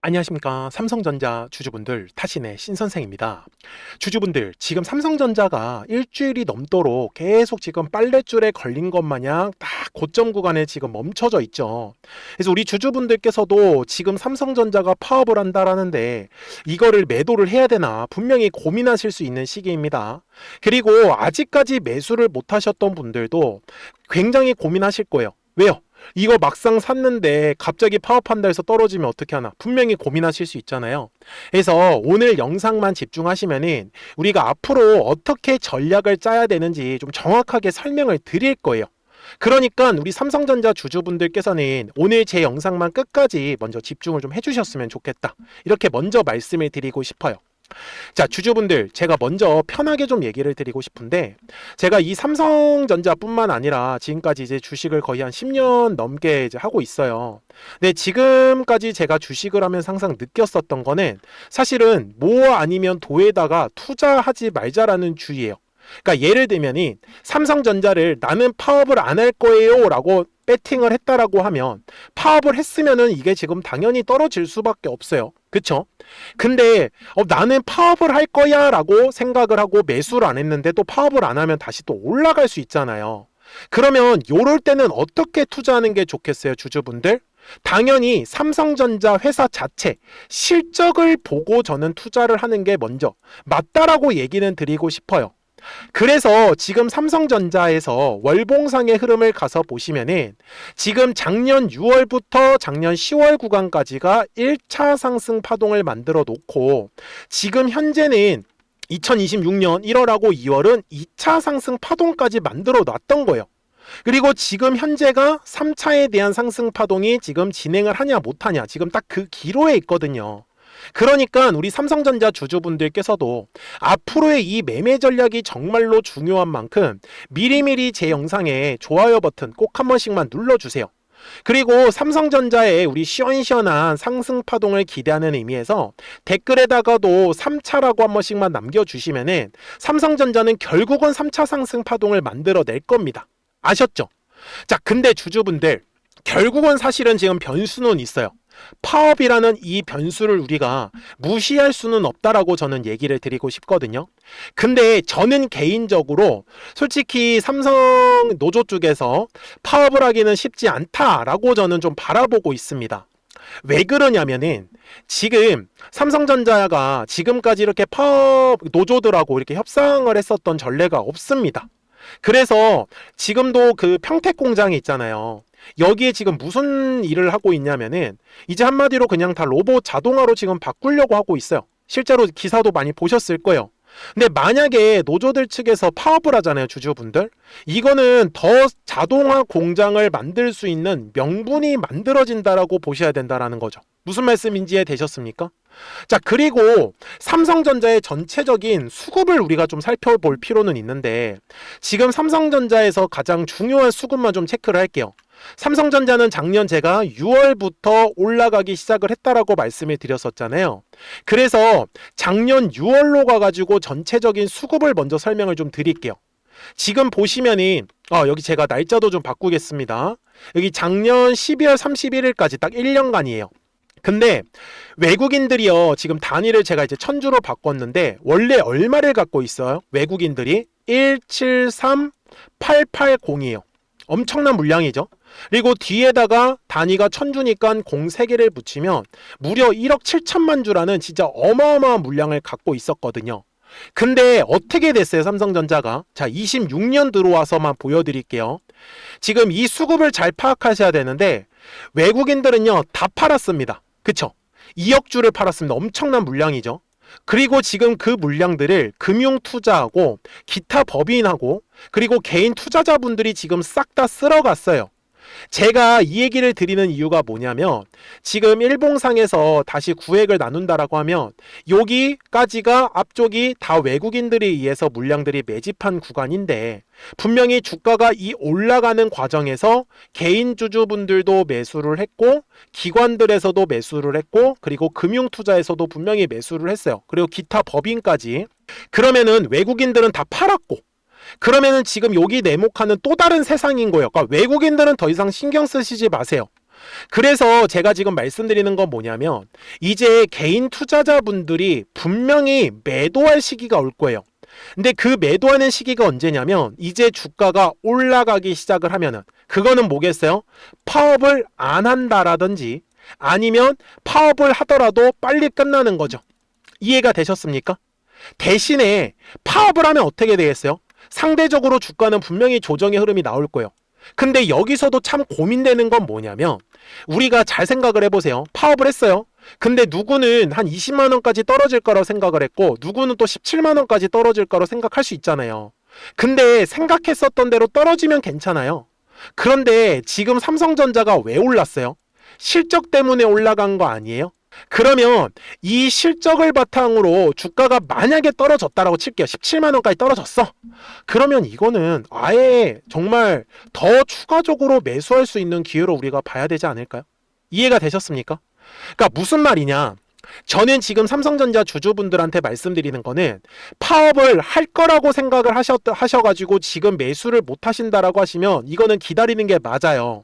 안녕하십니까. 삼성전자 주주분들, 타신의 신선생입니다. 주주분들, 지금 삼성전자가 일주일이 넘도록 계속 지금 빨랫줄에 걸린 것 마냥 딱 고점 구간에 지금 멈춰져 있죠. 그래서 우리 주주분들께서도 지금 삼성전자가 파업을 한다라는데 이거를 매도를 해야 되나 분명히 고민하실 수 있는 시기입니다. 그리고 아직까지 매수를 못 하셨던 분들도 굉장히 고민하실 거예요. 왜요? 이거 막상 샀는데 갑자기 파업한다 해서 떨어지면 어떻게 하나 분명히 고민하실 수 있잖아요. 그래서 오늘 영상만 집중하시면은 우리가 앞으로 어떻게 전략을 짜야 되는지 좀 정확하게 설명을 드릴 거예요. 그러니까 우리 삼성전자 주주분들께서는 오늘 제 영상만 끝까지 먼저 집중을 좀 해주셨으면 좋겠다, 이렇게 먼저 말씀을 드리고 싶어요. 자, 주주분들, 제가 먼저 편하게 좀 얘기를 드리고 싶은데, 제가 이 삼성전자뿐만 아니라 지금까지 이제 주식을 거의 한 10년 넘게 이제 하고 있어요. 근데 지금까지 제가 주식을 하면서 항상 느꼈었던 거는 사실은 뭐 아니면 도에다가 투자하지 말자라는 주의예요. 그러니까 예를 들면이 삼성전자를 나는 파업을 안 할 거예요 라고 배팅을 했다라고 하면 파업을 했으면은 이게 지금 당연히 떨어질 수밖에 없어요. 그쵸? 근데 나는 파업을 할 거야 라고 생각을 하고 매수를 안 했는데 또 파업을 안 하면 다시 또 올라갈 수 있잖아요. 그러면 요럴 때는 어떻게 투자하는 게 좋겠어요, 주주분들? 당연히 삼성전자 회사 자체 실적을 보고 저는 투자를 하는 게 먼저 맞다라고 얘기는 드리고 싶어요. 그래서 지금 삼성전자에서 월봉상의 흐름을 가서 보시면은 지금 작년 6월부터 작년 10월 구간까지가 1차 상승 파동을 만들어 놓고 지금 현재는 2026년 1월하고 2월은 2차 상승 파동까지 만들어 놨던 거예요. 그리고 지금 현재가 3차에 대한 상승 파동이 지금 진행을 하냐 못하냐 지금 딱 그 기로에 있거든요. 그러니까 우리 삼성전자 주주분들께서도 앞으로의 이 매매 전략이 정말로 중요한 만큼 미리미리 제 영상에 좋아요 버튼 꼭 한 번씩만 눌러주세요. 그리고 삼성전자의 우리 시원시원한 상승 파동을 기대하는 의미에서 댓글에다가도 3차라고 한 번씩만 남겨주시면은 삼성전자는 결국은 3차 상승 파동을 만들어낼 겁니다. 아셨죠? 자, 근데 주주분들, 결국은 사실은 지금 변수는 있어요. 파업이라는 이 변수를 우리가 무시할 수는 없다라고 저는 얘기를 드리고 싶거든요. 근데 저는 개인적으로 솔직히 삼성 노조 쪽에서 파업을 하기는 쉽지 않다라고 저는 좀 바라보고 있습니다. 왜 그러냐면은 지금 삼성전자가 지금까지 이렇게 파업 노조들하고 이렇게 협상을 했었던 전례가 없습니다. 그래서 지금도 그 평택 공장이 있잖아요. 여기에 지금 무슨 일을 하고 있냐면은 이제 한마디로 그냥 다 로봇 자동화로 지금 바꾸려고 하고 있어요. 실제로 기사도 많이 보셨을 거예요. 근데 만약에 노조들 측에서 파업을 하잖아요, 주주분들. 이거는 더 자동화 공장을 만들 수 있는 명분이 만들어진다라고 보셔야 된다라는 거죠. 무슨 말씀인지 이해되셨습니까? 자, 그리고 삼성전자의 전체적인 수급을 우리가 좀 살펴볼 필요는 있는데 지금 삼성전자에서 가장 중요한 수급만 좀 체크를 할게요. 삼성전자는 작년 제가 6월부터 올라가기 시작을 했다라고 말씀을 드렸었잖아요. 그래서 작년 6월로 가가지고 전체적인 수급을 먼저 설명을 좀 드릴게요. 지금 보시면은 여기 제가 날짜도 좀 바꾸겠습니다. 여기 작년 12월 31일까지 딱 1년간이에요. 근데 외국인들이요, 지금 단위를 제가 이제 천주로 바꿨는데 원래 얼마를 갖고 있어요? 외국인들이 173880이에요. 엄청난 물량이죠. 그리고 뒤에다가 단위가 천주니까 03개를 붙이면 무려 1억 7천만 주라는 진짜 어마어마한 물량을 갖고 있었거든요. 근데 어떻게 됐어요, 삼성전자가? 자, 26년 들어와서만 보여드릴게요. 지금 이 수급을 잘 파악하셔야 되는데 외국인들은요 다 팔았습니다. 그쵸? 2억 주를 팔았습니다. 엄청난 물량이죠. 그리고 지금 그 물량들을 금융투자하고 기타 법인하고 그리고 개인 투자자분들이 지금 싹 다 쓸어갔어요. 제가 이 얘기를 드리는 이유가 뭐냐면 지금 일봉상에서 다시 구획을 나눈다라고 하면 여기까지가 앞쪽이 다 외국인들에 의해서 물량들이 매집한 구간인데 분명히 주가가 이 올라가는 과정에서 개인 주주분들도 매수를 했고 기관들에서도 매수를 했고 그리고 금융투자에서도 분명히 매수를 했어요. 그리고 기타 법인까지. 그러면은 외국인들은 다 팔았고 그러면은 지금 여기 내목하는 또 다른 세상인 거예요. 그러니까 외국인들은 더 이상 신경 쓰시지 마세요. 그래서 제가 지금 말씀드리는 건 뭐냐면 이제 개인 투자자분들이 분명히 매도할 시기가 올 거예요. 근데 그 매도하는 시기가 언제냐면 이제 주가가 올라가기 시작을 하면은, 그거는 뭐겠어요? 파업을 안 한다라든지 아니면 파업을 하더라도 빨리 끝나는 거죠. 이해가 되셨습니까? 대신에 파업을 하면 어떻게 되겠어요? 상대적으로 주가는 분명히 조정의 흐름이 나올 거예요. 근데 여기서도 참 고민되는 건 뭐냐면, 우리가 잘 생각을 해보세요. 파업을 했어요. 근데 누구는 한 20만 원까지 떨어질 거라고 생각을 했고, 누구는 또 17만 원까지 떨어질 거라고 생각할 수 있잖아요. 근데 생각했었던 대로 떨어지면 괜찮아요. 그런데 지금 삼성전자가 왜 올랐어요? 실적 때문에 올라간 거 아니에요? 그러면 이 실적을 바탕으로 주가가 만약에 떨어졌다라고 칠게요. 17만 원까지 떨어졌어. 그러면 이거는 아예 정말 더 추가적으로 매수할 수 있는 기회로 우리가 봐야 되지 않을까요? 이해가 되셨습니까? 그러니까 무슨 말이냐? 저는 지금 삼성전자 주주분들한테 말씀드리는 거는, 파업을 할 거라고 생각을 하셔가지고 지금 매수를 못 하신다라고 하시면 이거는 기다리는 게 맞아요.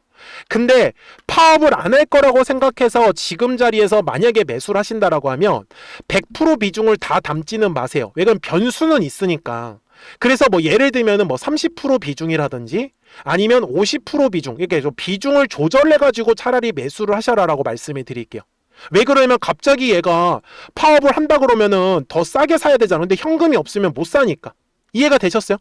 근데 파업을 안 할 거라고 생각해서 지금 자리에서 만약에 매수를 하신다라고 하면 100% 비중을 다 담지는 마세요. 왜냐면 변수는 있으니까. 그래서 뭐 예를 들면은 뭐 30% 비중이라든지 아니면 50% 비중, 이렇게 좀 비중을 조절해 가지고 차라리 매수를 하셔라라고 말씀을 드릴게요. 왜 그러냐면 갑자기 얘가 파업을 한다 그러면은 더 싸게 사야 되잖아. 근데 현금이 없으면 못 사니까. 이해가 되셨어요?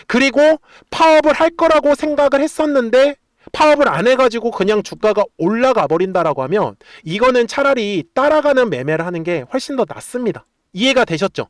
그리고 파업을 할 거라고 생각을 했었는데 파업을 안 해가지고 그냥 주가가 올라가 버린다라고 하면 이거는 차라리 따라가는 매매를 하는 게 훨씬 더 낫습니다. 이해가 되셨죠?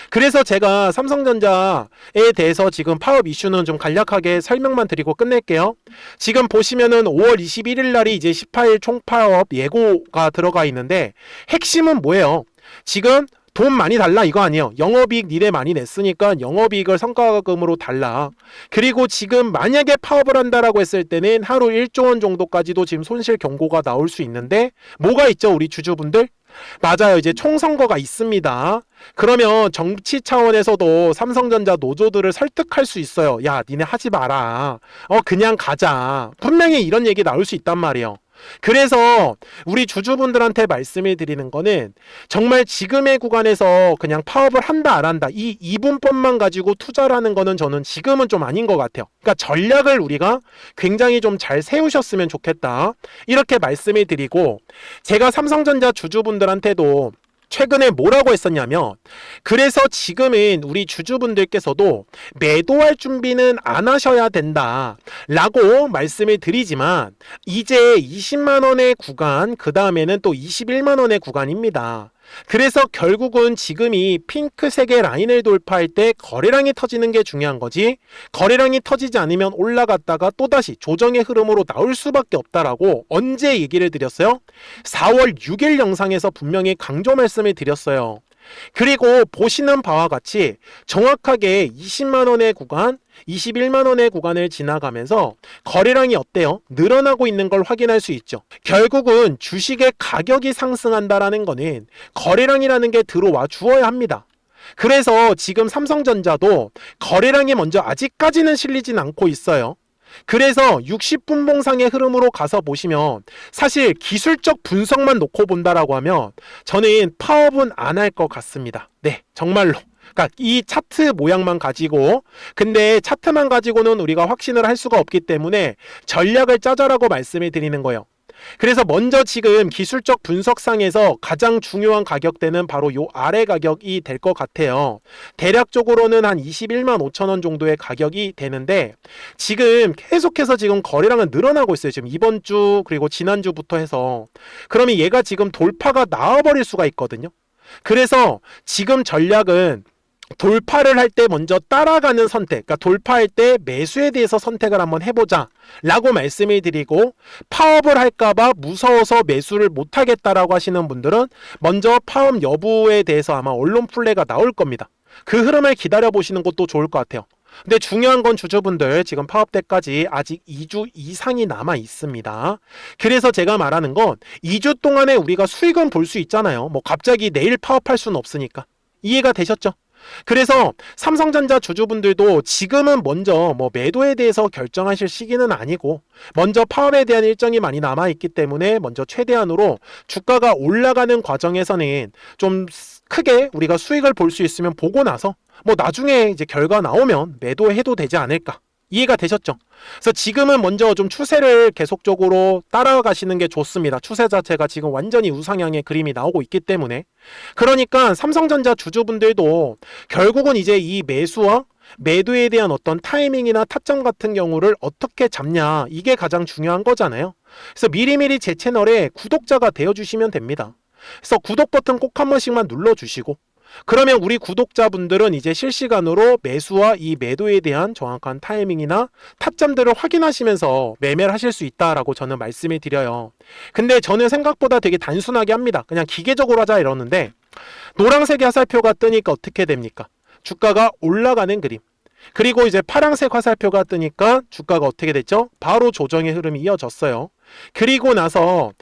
그래서 제가 삼성전자에 대해서 지금 파업 이슈는 좀 간략하게 설명만 드리고 끝낼게요. 지금 보시면은 5월 21일 날이 이제 18일 총파업 예고가 들어가 있는데, 핵심은 뭐예요? 지금 돈 많이 달라 이거 아니에요. 영업이익 니네 많이 냈으니까 영업이익을 성과금으로 달라. 그리고 지금 만약에 파업을 한다라고 했을 때는 하루 1조 원 정도까지도 지금 손실 경고가 나올 수 있는데, 뭐가 있죠 우리 주주분들? 맞아요. 이제 총선거가 있습니다. 그러면 정치 차원에서도 삼성전자 노조들을 설득할 수 있어요. 야, 니네 하지 마라. 그냥 가자. 분명히 이런 얘기 나올 수 있단 말이에요. 그래서 우리 주주분들한테 말씀을 드리는 거는, 정말 지금의 구간에서 그냥 파업을 한다 안 한다 이 이분법만 가지고 투자를 하는 거는 저는 지금은 좀 아닌 것 같아요. 그러니까 전략을 우리가 굉장히 좀 잘 세우셨으면 좋겠다, 이렇게 말씀을 드리고, 제가 삼성전자 주주분들한테도 최근에 뭐라고 했었냐면, 그래서 지금은 우리 주주분들께서도 매도할 준비는 안 하셔야 된다 라고 말씀을 드리지만, 이제 20만원의 구간, 그 다음에는 또 21만원의 구간입니다. 그래서 결국은 지금이 핑크색의 라인을 돌파할 때 거래량이 터지는 게 중요한 거지, 거래량이 터지지 않으면 올라갔다가 또다시 조정의 흐름으로 나올 수밖에 없다라고 언제 얘기를 드렸어요? 4월 6일 영상에서 분명히 강조 말씀을 드렸어요. 그리고 보시는 바와 같이 정확하게 20만원의 구간, 21만원의 구간을 지나가면서 거래량이 어때요? 늘어나고 있는 걸 확인할 수 있죠. 결국은 주식의 가격이 상승한다라는 거는 거래량이라는 게 들어와 주어야 합니다. 그래서 지금 삼성전자도 거래량이 먼저 아직까지는 실리진 않고 있어요. 그래서 60분봉상의 흐름으로 가서 보시면, 사실 기술적 분석만 놓고 본다라고 하면 저는 파업은 안 할 것 같습니다. 네, 정말로. 그러니까 이 차트 모양만 가지고, 근데 차트만 가지고는 우리가 확신을 할 수가 없기 때문에 전략을 짜자라고 말씀을 드리는 거예요. 그래서 먼저 지금 기술적 분석상에서 가장 중요한 가격대는 바로 요 아래 가격이 될 것 같아요. 대략적으로는 한 21만 5천 원 정도의 가격이 되는데, 지금 계속해서 지금 거래량은 늘어나고 있어요. 지금 이번 주 그리고 지난주부터 해서. 그러면 얘가 지금 돌파가 나와버릴 수가 있거든요. 그래서 지금 전략은 돌파를 할 때 먼저 따라가는 선택, 그러니까 돌파할 때 매수에 대해서 선택을 한번 해보자 라고 말씀을 드리고, 파업을 할까봐 무서워서 매수를 못하겠다라고 하시는 분들은 먼저 파업 여부에 대해서 아마 언론 플레이가 나올 겁니다. 그 흐름을 기다려보시는 것도 좋을 것 같아요. 근데 중요한 건 주주분들, 지금 파업 때까지 아직 2주 이상이 남아 있습니다. 그래서 제가 말하는 건 2주 동안에 우리가 수익은 볼 수 있잖아요. 뭐 갑자기 내일 파업할 수는 없으니까. 이해가 되셨죠? 그래서 삼성전자 주주분들도 지금은 먼저 뭐 매도에 대해서 결정하실 시기는 아니고 먼저 파업에 대한 일정이 많이 남아있기 때문에 먼저 최대한으로 주가가 올라가는 과정에서는 좀 크게 우리가 수익을 볼 수 있으면 보고 나서 뭐 나중에 이제 결과 나오면 매도해도 되지 않을까. 이해가 되셨죠? 그래서 지금은 먼저 좀 추세를 계속적으로 따라가시는 게 좋습니다. 추세 자체가 지금 완전히 우상향의 그림이 나오고 있기 때문에. 그러니까 삼성전자 주주분들도 결국은 이제 이 매수와 매도에 대한 어떤 타이밍이나 타점 같은 경우를 어떻게 잡냐, 이게 가장 중요한 거잖아요. 그래서 미리미리 제 채널에 구독자가 되어주시면 됩니다. 그래서 구독 버튼 꼭 한 번씩만 눌러주시고, 그러면 우리 구독자분들은 이제 실시간으로 매수와 이 매도에 대한 정확한 타이밍이나 타점들을 확인하시면서 매매를 하실 수 있다라고 저는 말씀을 드려요. 근데 저는 생각보다 되게 단순하게 합니다. 그냥 기계적으로 하자 이러는데, 노란색의 화살표가 뜨니까 어떻게 됩니까? 주가가 올라가는 그림. 그리고 이제 파란색 화살표가 뜨니까 주가가 어떻게 됐죠? 바로 조정의 흐름이 이어졌어요. 그리고 나서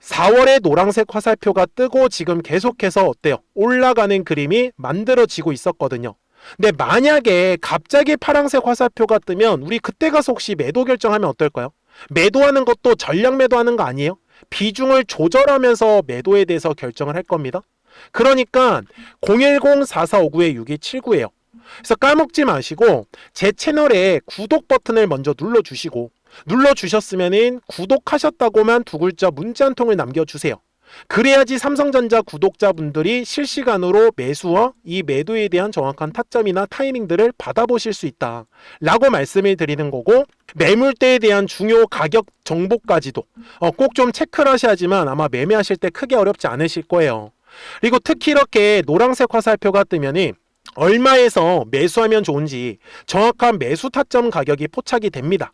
4월에 노란색 화살표가 뜨고 지금 계속해서 어때요? 올라가는 그림이 만들어지고 있었거든요. 근데 만약에 갑자기 파란색 화살표가 뜨면 우리 그때 가서 혹시 매도 결정하면 어떨까요? 매도하는 것도 전량 매도하는 거 아니에요? 비중을 조절하면서 매도에 대해서 결정을 할 겁니다. 그러니까 010-4459-6279예요. 그래서 까먹지 마시고 제 채널에 구독 버튼을 먼저 눌러주시고, 눌러주셨으면 구독하셨다고만 두 글자 문자 한 통을 남겨주세요. 그래야지 삼성전자 구독자분들이 실시간으로 매수와 이 매도에 대한 정확한 타점이나 타이밍들을 받아보실 수 있다 라고 말씀을 드리는 거고, 매물대에 대한 중요 가격 정보까지도 꼭 좀 체크를 하셔야지만 아마 매매하실 때 크게 어렵지 않으실 거예요. 그리고 특히 이렇게 노란색 화살표가 뜨면은 얼마에서 매수하면 좋은지 정확한 매수 타점 가격이 포착이 됩니다.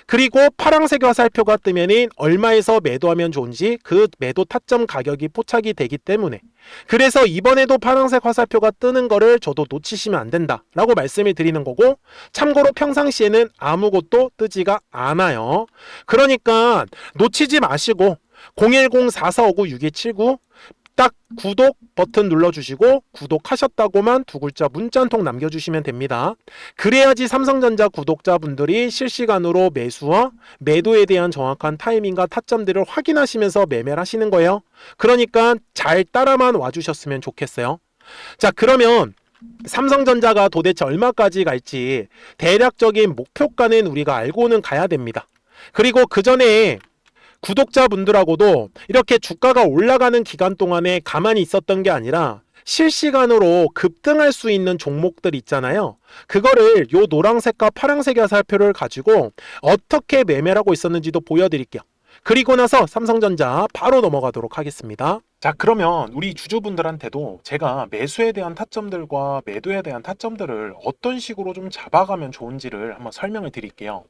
그리고 파란색 화살표가 뜨면은 얼마에서 매도하면 좋은지 그 매도 타점 가격이 포착이 되기 때문에, 그래서 이번에도 파란색 화살표가 뜨는 거를 저도 놓치시면 안 된다 라고 말씀을 드리는 거고, 참고로 평상시에는 아무것도 뜨지가 않아요. 그러니까 놓치지 마시고 010-4459-6279 딱 구독 버튼 눌러주시고 구독하셨다고만 두 글자 문자 한 통 남겨주시면 됩니다. 그래야지 삼성전자 구독자분들이 실시간으로 매수와 매도에 대한 정확한 타이밍과 타점들을 확인하시면서 매매를 하시는 거예요. 그러니까 잘 따라만 와주셨으면 좋겠어요. 자, 그러면 삼성전자가 도대체 얼마까지 갈지 대략적인 목표가는 우리가 알고는 가야 됩니다. 그리고 그 전에 구독자분들하고도 이렇게 주가가 올라가는 기간 동안에 가만히 있었던 게 아니라 실시간으로 급등할 수 있는 종목들 있잖아요. 그거를 요 노란색과 파란색의 화살표를 가지고 어떻게 매매를 하고 있었는지도 보여드릴게요. 그리고 나서 삼성전자 바로 넘어가도록 하겠습니다. 자, 그러면 우리 주주분들한테도 제가 매수에 대한 타점들과 매도에 대한 타점들을 어떤 식으로 좀 잡아가면 좋은지를 한번 설명을 드릴게요.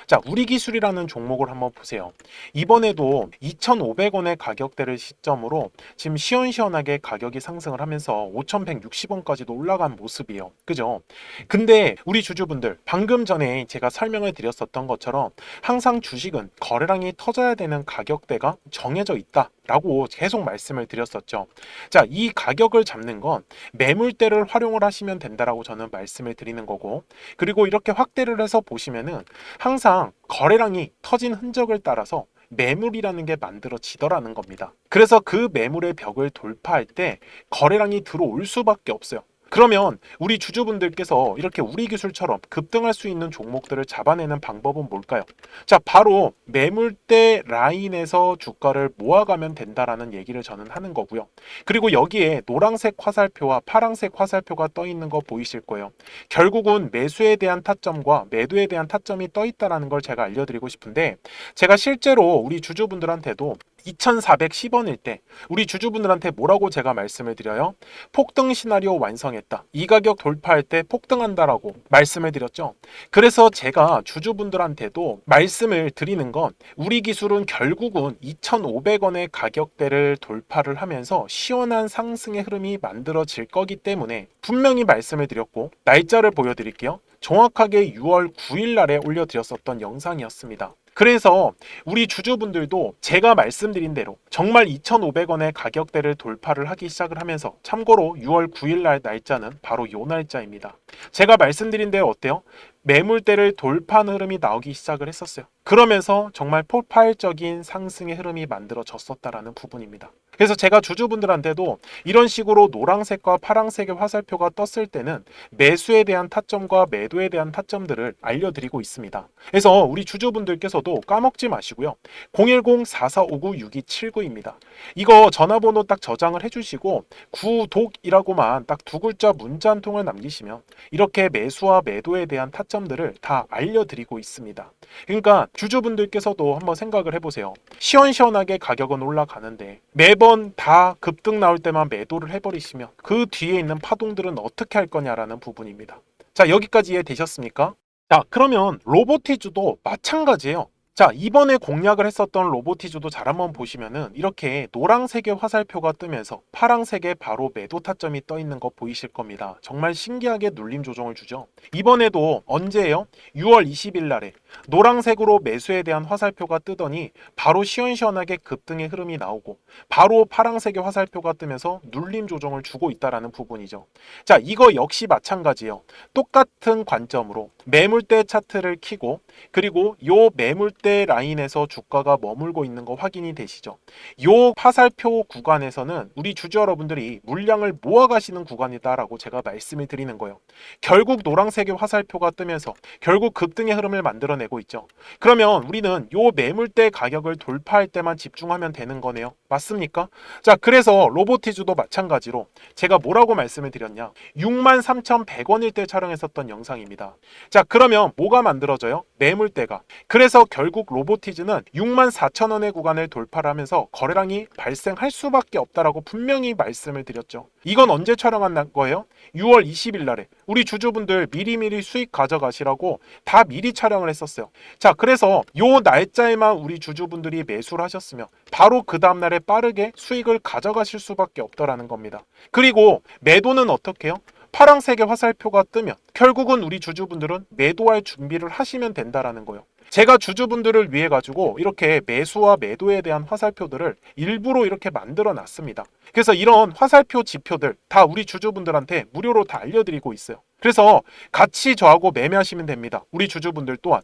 자, 우리 기술이라는 종목을 한번 보세요. 이번에도 2,500원의 가격대를 시점으로 지금 시원시원하게 가격이 상승을 하면서 5,160원까지도 올라간 모습이에요. 그죠? 근데 우리 주주분들, 방금 전에 제가 설명을 드렸었던 것처럼 항상 주식은 거래량이 터져야 되는 가격대가 정해져 있다라고 계속 말씀을 드렸었죠. 자, 이 가격을 잡는 건 매물대를 활용을 하시면 된다라고 저는 말씀을 드리는 거고, 그리고 이렇게 확대를 해서 보시면은 항상 거래량이 터진 흔적을 따라서 매물이라는 게 만들어지더라는 겁니다. 그래서 그 매물의 벽을 돌파할 때 거래량이 들어올 수밖에 없어요. 그러면 우리 주주분들께서 이렇게 우리 기술처럼 급등할 수 있는 종목들을 잡아내는 방법은 뭘까요? 자, 바로 매물대 라인에서 주가를 모아가면 된다라는 얘기를 저는 하는 거고요. 그리고 여기에 노란색 화살표와 파란색 화살표가 떠 있는 거 보이실 거예요. 결국은 매수에 대한 타점과 매도에 대한 타점이 떠 있다라는 걸 제가 알려드리고 싶은데, 제가 실제로 우리 주주분들한테도 2,410원일 때 우리 주주분들한테 뭐라고 제가 말씀을 드려요? 폭등 시나리오 완성했다. 이 가격 돌파할 때 폭등한다라고 말씀을 드렸죠. 그래서 제가 주주분들한테도 말씀을 드리는 건 우리 기술은 결국은 2,500원의 가격대를 돌파를 하면서 시원한 상승의 흐름이 만들어질 거기 때문에 분명히 말씀을 드렸고, 날짜를 보여드릴게요. 정확하게 6월 9일 날에 올려드렸었던 영상이었습니다. 그래서 우리 주주분들도 제가 말씀드린 대로 정말 2,500원의 가격대를 돌파를 하기 시작을 하면서, 참고로 6월 9일 날 날짜는 바로 요 날짜입니다. 제가 말씀드린 대로 어때요? 매물대를 돌파하는 흐름이 나오기 시작을 했었어요. 그러면서 정말 폭발적인 상승의 흐름이 만들어졌었다라는 부분입니다. 그래서 제가 주주분들한테도 이런 식으로 노란색과 파란색의 화살표가 떴을 때는 매수에 대한 타점과 매도에 대한 타점들을 알려드리고 있습니다. 그래서 우리 주주분들께서도 까먹지 마시고요. 010-4459-6279입니다. 이거 전화번호 딱 저장을 해주시고 구독이라고만 딱 두 글자 문자 한 통을 남기시면 이렇게 매수와 매도에 대한 타점들을 다 알려드리고 있습니다. 그러니까 주주분들께서도 한번 생각을 해보세요. 시원시원하게 가격은 올라가는데 매번 다 급등 나올 때만 매도를 해버리시면 그 뒤에 있는 파동들은 어떻게 할 거냐라는 부분입니다. 자, 여기까지 이해되셨습니까? 자, 그러면 로보티즈도 마찬가지예요. 자, 이번에 공략을 했었던 로보티즈도 잘 한번 보시면은 이렇게 노란색의 화살표가 뜨면서 파란색에 바로 매도 타점이 떠 있는 거 보이실 겁니다. 정말 신기하게 눌림 조정을 주죠. 이번에도 언제예요? 6월 20일 날에 노란색으로 매수에 대한 화살표가 뜨더니 바로 시원시원하게 급등의 흐름이 나오고 바로 파란색의 화살표가 뜨면서 눌림 조정을 주고 있다라는 부분이죠. 자, 이거 역시 마찬가지예요. 똑같은 관점으로 매물대 차트를 켜고 그리고 요 매물대 라인에서 주가가 머물고 있는 거 확인이 되시죠? 요 화살표 구간에서는 우리 주주 여러분들이 물량을 모아가시는 구간이다라고 제가 말씀을 드리는 거예요. 결국 노란색의 화살표가 뜨면서 결국 급등의 흐름을 만들어내고 있죠. 그러면 우리는 요 매물대 가격을 돌파할 때만 집중하면 되는 거네요. 맞습니까? 자, 그래서 로보티즈도 마찬가지로 제가 뭐라고 말씀을 드렸냐? 63,100원일 때 촬영했었던 영상입니다. 자, 그러면 뭐가 만들어져요? 매물대가. 그래서 결국 로보티즈는 64,000원의 구간을 돌파를 하면서 거래량이 발생할 수밖에 없다라고 분명히 말씀을 드렸죠. 이건 언제 촬영한 거예요? 6월 20일 날에 우리 주주분들 미리미리 수익 가져가시라고 다 미리 촬영을 했었어요. 자, 그래서 요 날짜에만 우리 주주분들이 매수를 하셨으면 바로 그 다음날에 빠르게 수익을 가져가실 수밖에 없더라는 겁니다. 그리고 매도는 어떻게 해요? 파란색의 화살표가 뜨면 결국은 우리 주주분들은 매도할 준비를 하시면 된다라는 거예요. 제가 주주분들을 위해 가지고 이렇게 매수와 매도에 대한 화살표들을 일부러 이렇게 만들어 놨습니다. 그래서 이런 화살표 지표들 다 우리 주주분들한테 무료로 다 알려드리고 있어요. 그래서 같이 저하고 매매하시면 됩니다. 우리 주주분들 또한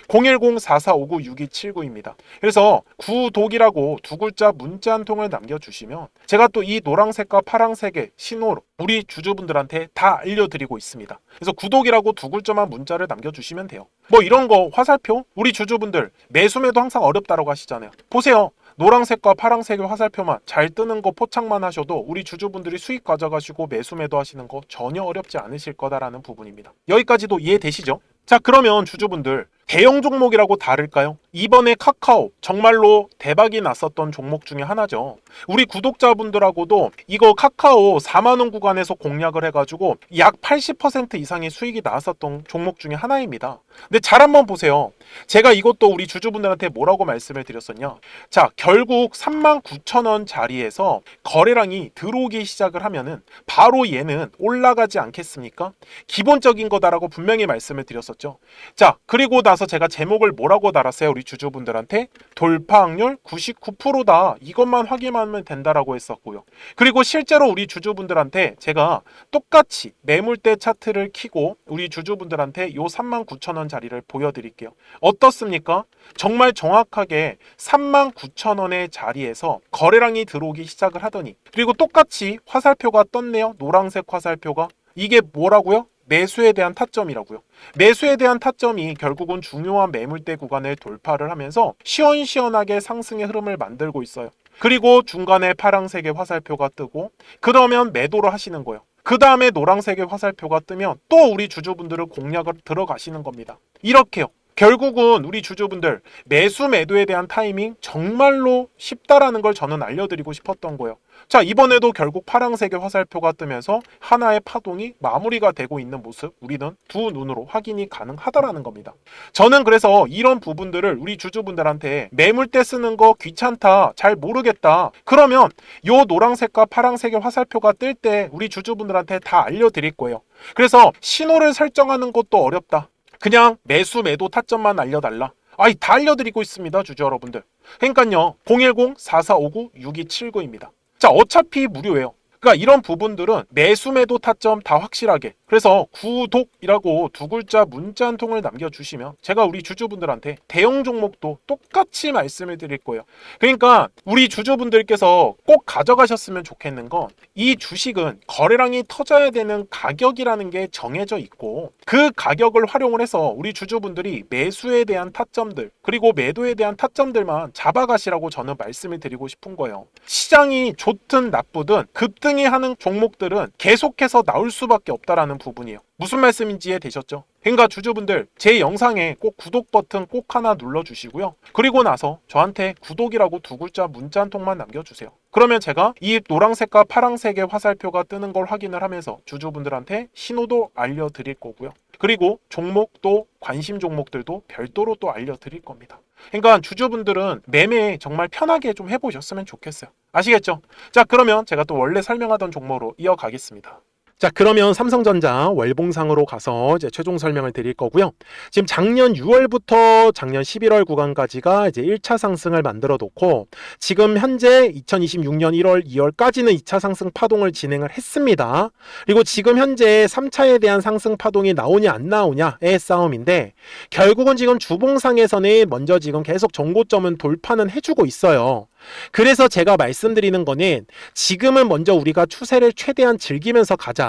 010-4459-6279입니다. 그래서 구독이라고 두 글자 문자 한 통을 남겨주시면 제가 또 이 노란색과 파란색의 신호로 우리 주주분들한테 다 알려드리고 있습니다. 그래서 구독이라고 두 글자만 문자를 남겨주시면 돼요. 뭐 이런 거 화살표 우리 주주분들 매수매도 항상 어렵다고 하시잖아요. 보세요. 노란색과 파란색의 화살표만 잘 뜨는 거 포착만 하셔도 우리 주주분들이 수익 가져가시고 매수매도 하시는 거 전혀 어렵지 않으실 거다라는 부분입니다. 여기까지도 이해되시죠? 자, 그러면 주주분들 대형 종목이라고 다를까요? 이번에 카카오 정말로 대박이 났었던 종목 중에 하나죠. 우리 구독자분들하고도 이거 카카오 4만원 구간에서 공략을 해가지고 약 80% 이상의 수익이 나왔었던 종목 중에 하나입니다. 근데 잘 한번 보세요. 제가 이것도 우리 주주분들한테 뭐라고 말씀을 드렸었냐? 자, 결국 39,000원 자리에서 거래량이 들어오기 시작을 하면은 바로 얘는 올라가지 않겠습니까? 기본적인 거다라고 분명히 말씀을 드렸었죠. 자, 그리고 나서 제가 제목을 뭐라고 달았어요? 우리 주주분들한테 돌파 확률 99%다. 이것만 확인하면 된다라고 했었고요. 그리고 실제로 우리 주주분들한테 제가 똑같이 매물대 차트를 켜고 우리 주주분들한테 요 39,000원 자리를 보여드릴게요. 어떻습니까? 정말 정확하게 39,000원의 자리에서 거래량이 들어오기 시작을 하더니 그리고 똑같이 화살표가 떴네요. 노란색 화살표가. 이게 뭐라고요? 매수에 대한 타점이라고요. 매수에 대한 타점이 결국은 중요한 매물대 구간을 돌파를 하면서 시원시원하게 상승의 흐름을 만들고 있어요. 그리고 중간에 파란색의 화살표가 뜨고 그러면 매도를 하시는 거예요. 그 다음에 노란색의 화살표가 뜨면 또 우리 주주분들을 공략을 들어가시는 겁니다. 이렇게요. 결국은 우리 주주분들 매수 매도에 대한 타이밍 정말로 쉽다라는 걸 저는 알려드리고 싶었던 거예요. 자, 이번에도 결국 파란색의 화살표가 뜨면서 하나의 파동이 마무리가 되고 있는 모습 우리는 두 눈으로 확인이 가능하다라는 겁니다. 저는 그래서 이런 부분들을 우리 주주분들한테 매물대 쓰는 거 귀찮다, 잘 모르겠다, 그러면 요 노란색과 파란색의 화살표가 뜰 때 우리 주주분들한테 다 알려드릴 거예요. 그래서 신호를 설정하는 것도 어렵다. 그냥 매수 매도 타점만 알려달라. 아이, 다 알려드리고 있습니다, 주주 여러분들. 그러니까요, 010-4459-6279입니다. 자, 어차피 무료예요. 그러니까 이런 부분들은 매수 매도 타점 다 확실하게, 그래서 구독이라고 두 글자 문자 한 통을 남겨주시면 제가 우리 주주분들한테 대형 종목도 똑같이 말씀을 드릴 거예요. 그러니까 우리 주주분들께서 꼭 가져가셨으면 좋겠는 건, 이 주식은 거래량이 터져야 되는 가격이라는 게 정해져 있고, 그 가격을 활용을 해서 우리 주주분들이 매수에 대한 타점들 그리고 매도에 대한 타점들만 잡아가시라고 저는 말씀을 드리고 싶은 거예요. 시장이 좋든 나쁘든 급등이 하는 종목들은 계속해서 나올 수밖에 없다라는 부분이에요. 무슨 말씀인지 이해되셨죠? 그러니까 주주분들, 제 영상에 꼭 구독 버튼 꼭 하나 눌러주시고요. 그리고 나서 저한테 구독이라고 두 글자 문자 한 통만 남겨주세요. 그러면 제가 이 노란색과 파란색의 화살표가 뜨는 걸 확인을 하면서 주주분들한테 신호도 알려드릴 거고요. 그리고 종목도, 관심 종목들도 별도로 또 알려드릴 겁니다. 그러니까 주주분들은 매매 정말 편하게 좀 해보셨으면 좋겠어요. 아시겠죠? 자, 그러면 제가 또 원래 설명하던 종목으로 이어가겠습니다. 자, 그러면 삼성전자 월봉상으로 가서 이제 최종 설명을 드릴 거고요. 지금 작년 6월부터 작년 11월 구간까지가 이제 1차 상승을 만들어 놓고, 지금 현재 2026년 1월, 2월까지는 2차 상승 파동을 진행을 했습니다. 그리고 지금 현재 3차에 대한 상승 파동이 나오냐 안 나오냐의 싸움인데, 결국은 지금 주봉상에서는 먼저 지금 계속 정고점은 돌파는 해주고 있어요. 그래서 제가 말씀드리는 거는, 지금은 먼저 우리가 추세를 최대한 즐기면서 가자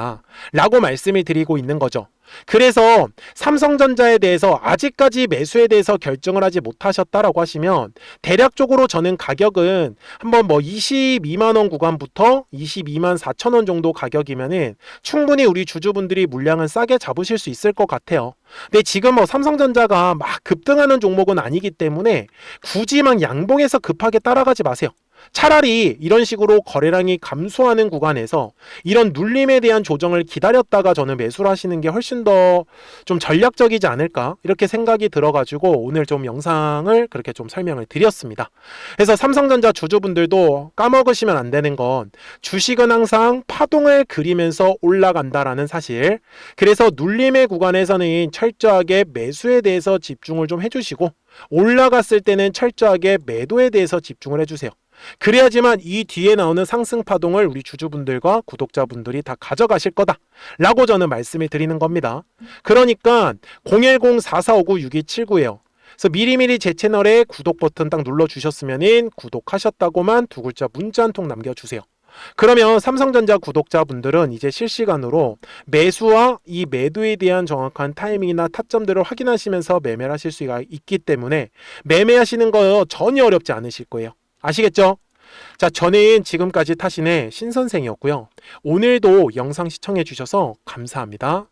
라고 말씀을 드리고 있는 거죠. 그래서 삼성전자에 대해서 아직까지 매수에 대해서 결정을 하지 못하셨다라고 하시면, 대략적으로 저는 가격은 한번 뭐 22만 원 구간부터 22만 4천 원 정도 가격이면은 충분히 우리 주주분들이 물량을 싸게 잡으실 수 있을 것 같아요. 근데 지금 뭐 삼성전자가 막 급등하는 종목은 아니기 때문에 굳이 막 양봉에서 급하게 따라가지 마세요. 차라리 이런 식으로 거래량이 감소하는 구간에서 이런 눌림에 대한 조정을 기다렸다가 저는 매수를 하시는 게 훨씬 더 좀 전략적이지 않을까, 이렇게 생각이 들어가지고 오늘 좀 영상을 그렇게 좀 설명을 드렸습니다. 그래서 삼성전자 주주분들도 까먹으시면 안 되는 건, 주식은 항상 파동을 그리면서 올라간다라는 사실. 그래서 눌림의 구간에서는 철저하게 매수에 대해서 집중을 좀 해주시고, 올라갔을 때는 철저하게 매도에 대해서 집중을 해주세요. 그래야지만 이 뒤에 나오는 상승 파동을 우리 주주분들과 구독자분들이 다 가져가실 거다 라고 저는 말씀을 드리는 겁니다. 그러니까 010-4459-6279예요. 그래서 미리미리 제 채널에 구독 버튼 딱 눌러주셨으면 구독하셨다고만 두 글자 문자 한 통 남겨주세요. 그러면 삼성전자 구독자분들은 이제 실시간으로 매수와 이 매도에 대한 정확한 타이밍이나 타점들을 확인하시면서 매매를 하실 수가 있기 때문에 매매하시는 거 전혀 어렵지 않으실 거예요. 아시겠죠? 자, 저는 지금까지 타신의 신선생이었고요. 오늘도 영상 시청해 주셔서 감사합니다.